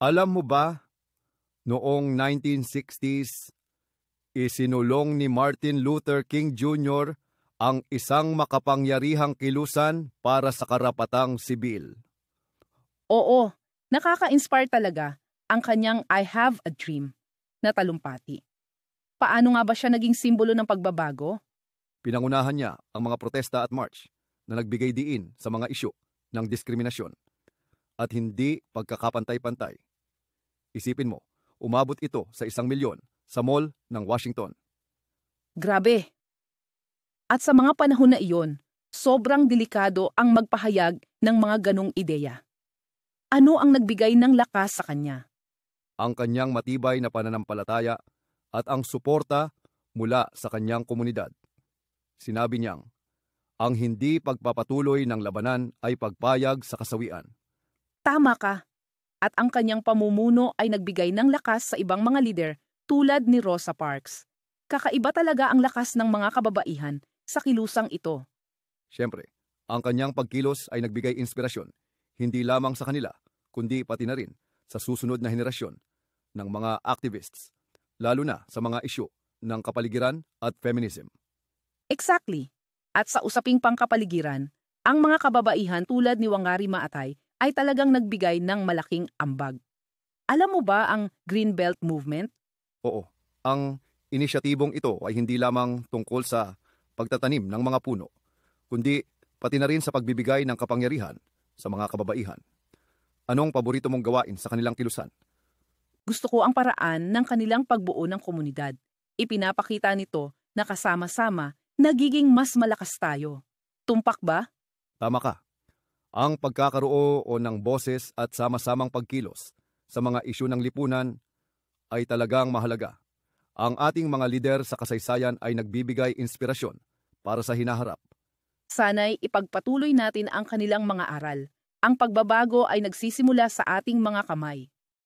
Alam mo ba, noong 1960s, isinulong ni Martin Luther King Jr. ang isang makapangyarihang kilusan para sa karapatang sibil. Oo, nakaka-inspire talaga ang kanyang I Have a Dream na talumpati. Paano nga ba siya naging simbolo ng pagbabago? Pinangunahan niya ang mga protesta at march na nagbigay diin sa mga isyu ng diskriminasyon at hindi pagkakapantay-pantay. Isipin mo, umabot ito sa 1,000,000 sa mall ng Washington. Grabe! At sa mga panahon na iyon, sobrang delikado ang magpahayag ng mga ganong ideya. Ano ang nagbigay ng lakas sa kanya? Ang kanyang matibay na pananampalataya at ang suporta mula sa kanyang komunidad. Sinabi niyang, ang hindi pagpapatuloy ng labanan ay pagpayag sa kasawian. Tama ka! At ang kanyang pamumuno ay nagbigay ng lakas sa ibang mga lider tulad ni Rosa Parks. Kakaiba talaga ang lakas ng mga kababaihan sa kilusang ito. Siyempre, ang kanyang pagkilos ay nagbigay inspirasyon, hindi lamang sa kanila, kundi pati na rin sa susunod na henerasyon ng mga activists, lalo na sa mga isyu ng kapaligiran at feminism. Exactly. At sa usaping pangkapaligiran, ang mga kababaihan tulad ni Wangari Maathai ay talagang nagbigay ng malaking ambag. Alam mo ba ang Green Belt Movement? Oo, ang inisyatibong ito ay hindi lamang tungkol sa pagtatanim ng mga puno, kundi pati na rin sa pagbibigay ng kapangyarihan sa mga kababaihan. Anong paborito mong gawain sa kanilang kilusan? Gusto ko ang paraan ng kanilang pagbuo ng komunidad. Ipinapakita nito na kasama-sama, nagiging mas malakas tayo. Tumpak ba? Tama ka. Ang pagkakaroon ng boses at sama-samang pagkilos sa mga isyu ng lipunan ay talagang mahalaga. Ang ating mga lider sa kasaysayan ay nagbibigay inspirasyon para sa hinaharap. Sana'y ipagpatuloy natin ang kanilang mga aral. Ang pagbabago ay nagsisimula sa ating mga kamay.